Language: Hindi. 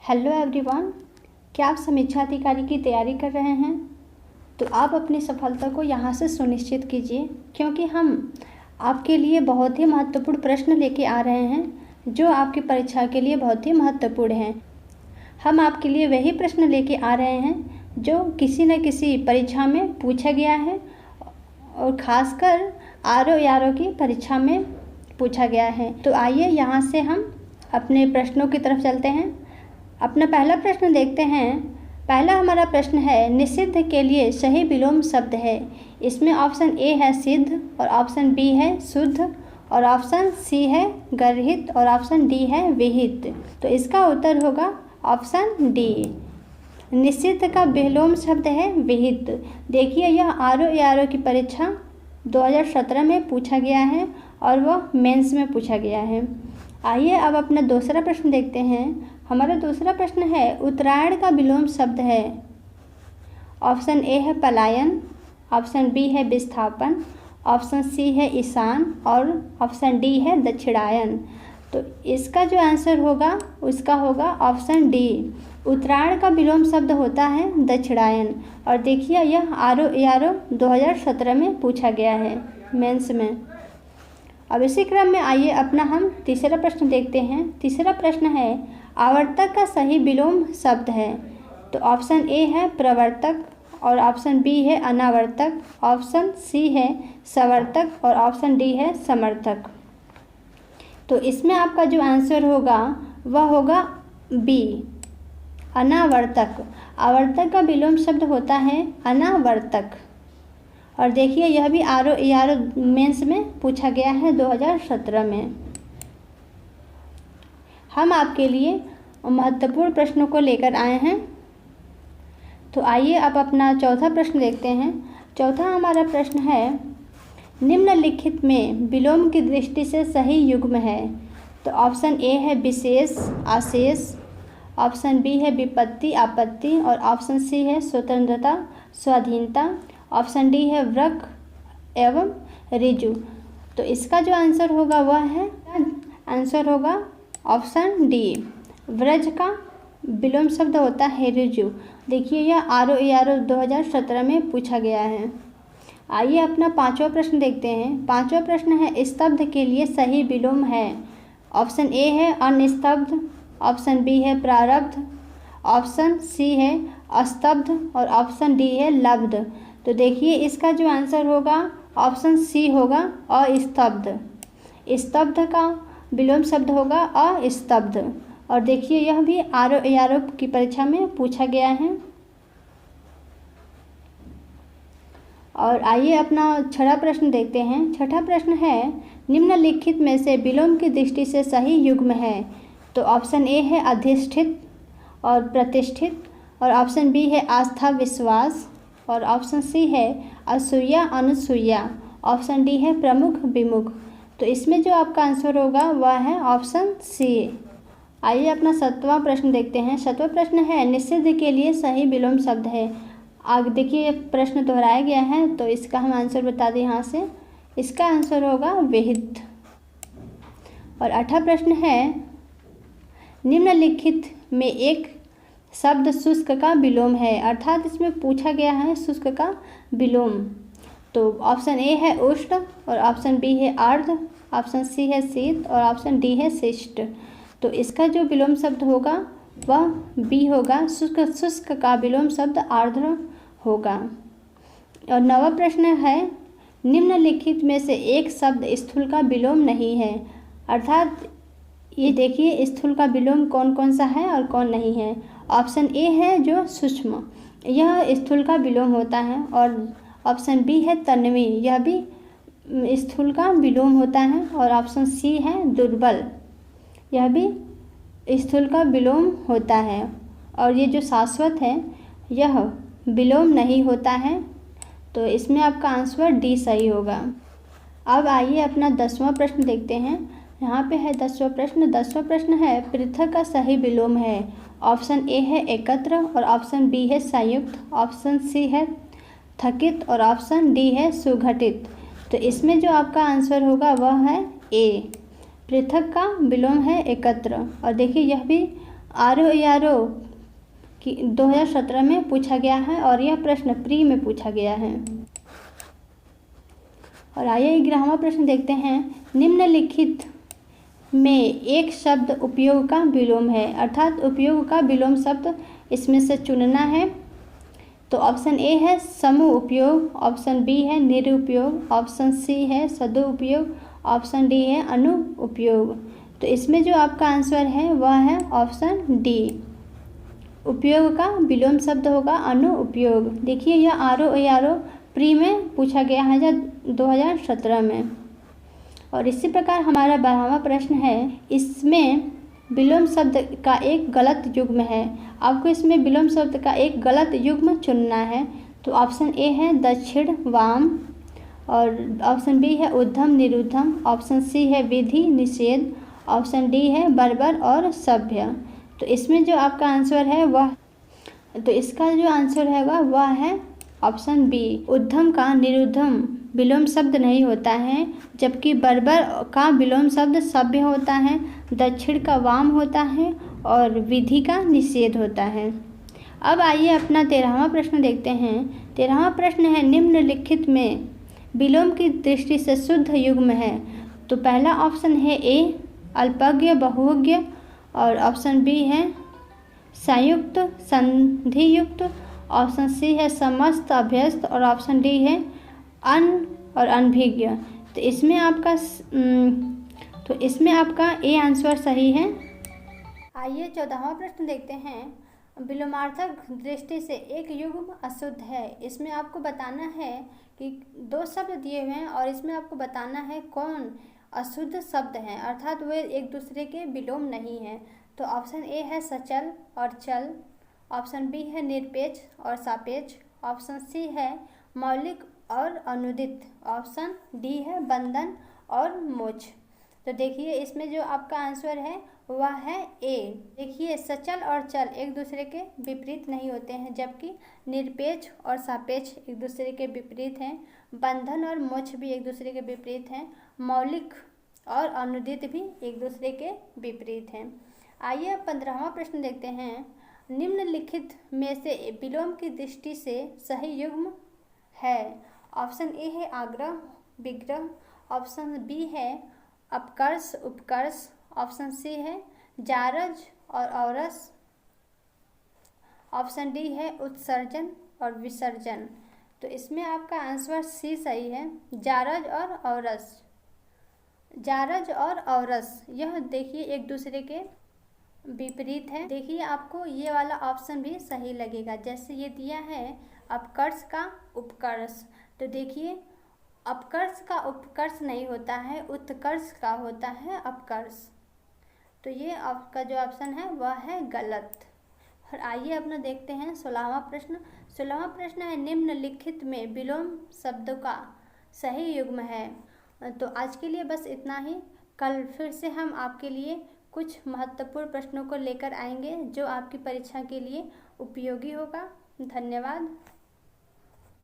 हेलो एवरीवन, क्या आप समीक्षा अधिकारी की तैयारी कर रहे हैं? तो आप अपनी सफलता को यहाँ से सुनिश्चित कीजिए, क्योंकि हम आपके लिए बहुत ही महत्वपूर्ण प्रश्न लेके आ रहे हैं जो आपकी परीक्षा के लिए बहुत ही महत्वपूर्ण हैं। हम आपके लिए वही प्रश्न लेके आ रहे हैं जो किसी न किसी परीक्षा में पूछा गया है और ख़ासकर आरओ की परीक्षा में पूछा गया है। तो आइए यहाँ से हम अपने प्रश्नों की तरफ चलते हैं। अपना पहला प्रश्न देखते हैं। पहला हमारा प्रश्न है, निषिद्ध के लिए सही विलोम शब्द है। इसमें ऑप्शन ए है सिद्ध और ऑप्शन बी है शुद्ध और ऑप्शन सी है गर्हित और ऑप्शन डी है विहित। तो इसका उत्तर होगा ऑप्शन डी। निषिद्ध का विलोम शब्द है विहित। देखिए, यह आरओ की परीक्षा 2017 में पूछा गया है और वह मेंस में पूछा गया है। आइए अब अपना दूसरा प्रश्न देखते हैं। हमारा दूसरा प्रश्न है, उत्तरायण का विलोम शब्द है। ऑप्शन ए है पलायन, ऑप्शन बी है विस्थापन, ऑप्शन सी है ईशान और ऑप्शन डी है दक्षिणायन। तो इसका जो आंसर होगा उसका होगा ऑप्शन डी। उत्तरायण का विलोम शब्द होता है दक्षिणायन। और देखिए, यह आरओ 2017 में पूछा गया है मेंस में। अब इसी क्रम में आइए अपना हम तीसरा प्रश्न देखते हैं। तीसरा प्रश्न है, आवर्तक का सही विलोम शब्द है। तो ऑप्शन ए है प्रवर्तक और ऑप्शन बी है अनावर्तक, ऑप्शन सी है सवर्तक और ऑप्शन डी है समर्थक। तो इसमें आपका जो आंसर होगा वह होगा बी, अनावर्तक। आवर्तक का विलोम शब्द होता है अनावर्तक। और देखिए, यह भी आरओ मेंस में पूछा गया है 2017 में। हम आपके लिए महत्वपूर्ण प्रश्नों को लेकर आए हैं। तो आइए अब अपना चौथा प्रश्न देखते हैं। चौथा हमारा प्रश्न है, निम्नलिखित में विलोम की दृष्टि से सही युग्म है। तो ऑप्शन ए है विशेष आशेष, ऑप्शन बी है विपत्ति आपत्ति और ऑप्शन सी है स्वतंत्रता स्वाधीनता, ऑप्शन डी है वृक्क एवं ऋजु। तो इसका जो आंसर होगा वह है आंसर होगा ऑप्शन डी। व्रज का विलोम शब्द होता है ऋजु। देखिए, यह आरओ 2017 में पूछा गया है। आइए अपना पांचवा प्रश्न देखते हैं। पांचवा प्रश्न है, स्तब्ध के लिए सही विलोम है। ऑप्शन ए है अनिस्तब्ध, ऑप्शन बी है प्रारब्ध, ऑप्शन सी है अस्तब्ध और ऑप्शन डी है लब्ध। तो देखिए, इसका जो आंसर होगा ऑप्शन सी होगा अस्तब्ध। स्तब्ध का विलोम शब्द होगा अस्तब्ध। और देखिए, यह भी आरओ की परीक्षा में पूछा गया है। और आइए अपना छठा प्रश्न देखते हैं। छठा प्रश्न है, निम्नलिखित में से विलोम की दृष्टि से सही युग्म है। तो ऑप्शन ए है अधिष्ठित और प्रतिष्ठित और ऑप्शन बी है आस्था विश्वास और ऑप्शन सी है असूया अनुसूया, ऑप्शन डी है प्रमुख विमुख। तो इसमें जो आपका आंसर होगा वह है ऑप्शन सी। आइए अपना सातवां प्रश्न देखते हैं। सातवां प्रश्न है, निषिद्ध के लिए सही विलोम शब्द है। आगे देखिए, प्रश्न दोहराया गया है तो इसका हम आंसर बता दें यहाँ से। इसका आंसर होगा विहित। और आठवां प्रश्न है, निम्नलिखित में एक शब्द शुष्क का विलोम है। अर्थात इसमें पूछा गया है शुष्क का विलोम। तो ऑप्शन ए है उष्ण और ऑप्शन बी है आर्द्र, ऑप्शन सी है शीत और ऑप्शन डी है शिष्ट। तो इसका जो विलोम शब्द होगा वह बी होगा, शुष्क का विलोम शब्द आर्द्र होगा। और नवा प्रश्न है, निम्नलिखित में से एक शब्द स्थूल का विलोम नहीं है। अर्थात ये देखिए, स्थूल का विलोम कौन कौन सा है और कौन नहीं है। ऑप्शन ए है जो सूक्ष्म, यह स्थूल का विलोम होता है। और ऑप्शन बी है तन्वी, यह भी स्थूल का विलोम होता है। और ऑप्शन सी है दुर्बल, यह भी स्थूल का विलोम होता है। और ये जो शाश्वत है यह विलोम नहीं होता है। तो इसमें आपका आंसर डी सही होगा। अब आइए अपना 10वां प्रश्न देखते हैं। यहाँ पे है 10वां प्रश्न। 10वां प्रश्न है, पृथक का सही विलोम है। ऑप्शन ए है एकत्र और ऑप्शन बी है संयुक्त, ऑप्शन सी है थकित और ऑप्शन डी है सुगठित। तो इसमें जो आपका आंसर होगा वह है ए, पृथक का विलोम है एकत्र। और देखिए, यह भी ROARO कि 2017 में पूछा गया है और यह प्रश्न प्री में पूछा गया है। और आइए 11वां प्रश्न देखते हैं। निम्नलिखित में एक शब्द उपयोग का विलोम है, अर्थात उपयोग का विलोम शब्द इसमें से चुनना है। तो ऑप्शन ए है समूह उपयोग, ऑप्शन बी है निरुपयोग, ऑप्शन सी है सदुपयोग, ऑप्शन डी है अनुपयोग। तो इसमें जो आपका आंसर है वह है ऑप्शन डी, उपयोग का विलोम शब्द होगा अनुपयोग। देखिए यह ROARO प्री में पूछा गया है 2017 में। और इसी प्रकार हमारा 12वां प्रश्न है। इसमें विलोम शब्द का एक गलत युग्म है, आपको इसमें विलोम शब्द का एक गलत युग्म चुनना है। तो ऑप्शन ए है दक्षिण वाम, और ऑप्शन बी है उद्धम निरुद्धम, ऑप्शन सी है विधि निषेध, ऑप्शन डी है बर्बर और सभ्य। तो इसमें जो आपका आंसर है इसका जो आंसर है वह है ऑप्शन बी, उद्धम का निरुद्धम विलोम शब्द नहीं होता है, जबकि बर्बर का विलोम शब्द सभ्य होता है, दक्षिण का वाम होता है और विधि का निषेध होता है। अब आइए अपना 13वां प्रश्न देखते हैं। 13वां प्रश्न है निम्नलिखित में विलोम की दृष्टि से शुद्ध युग्म है। तो पहला ऑप्शन है ए अल्पज्ञ बहुज्ञ, और ऑप्शन बी है संयुक्त संधियुक्त, ऑप्शन सी है समस्त अभ्यस्त, और ऑप्शन डी है अन और अनभिज्ञ। तो इसमें आपका ए आंसर सही है। आइए 14वां प्रश्न देखते हैं। विलोमार्थक दृष्टि से एक युग्म अशुद्ध है। इसमें आपको बताना है कि दो शब्द दिए हुए हैं और इसमें आपको बताना है कौन अशुद्ध शब्द हैं, अर्थात वे एक दूसरे के विलोम नहीं हैं। तो ऑप्शन ए है सचल और चल, ऑप्शन बी है निरपेक्ष और सापेक्ष, ऑप्शन सी है मौलिक और अनुदित, ऑप्शन डी है बंधन और मोक्ष। तो देखिए इसमें जो आपका आंसर है वह है ए। देखिए सचल और चल एक दूसरे के विपरीत नहीं होते हैं, जबकि निरपेक्ष और सापेक्ष एक दूसरे के विपरीत हैं, बंधन और मोक्ष भी एक दूसरे के विपरीत हैं, मौलिक और अनुदित भी एक दूसरे के विपरीत हैं। आइए अब 15वां प्रश्न देखते हैं। निम्नलिखित में से विलोम की दृष्टि से सही युग्म है। ऑप्शन ए है आग्रह विग्रह, ऑप्शन बी है अपकर्ष उपकर्ष, ऑप्शन सी है जारज और औरस, ऑप्शन डी है उत्सर्जन और विसर्जन। तो इसमें आपका आंसर सी सही है, जारज और औरस। जारज और औरस यह देखिए एक दूसरे के विपरीत है। देखिए आपको ये वाला ऑप्शन भी सही लगेगा, जैसे ये दिया है अपकर्ष का उपकर्ष। तो देखिए अपकर्ष का उपकर्ष नहीं होता है, उत्कर्ष का होता है अपकर्ष। तो ये आपका जो ऑप्शन है वह है गलत। और आइए अपना देखते हैं 16वां प्रश्न। 16वां प्रश्न है निम्नलिखित में विलोम शब्दों का सही युग्म है। तो आज के लिए बस इतना ही। कल फिर से हम आपके लिए कुछ महत्वपूर्ण प्रश्नों को लेकर आएंगे जो आपकी परीक्षा के लिए उपयोगी होगा। धन्यवाद।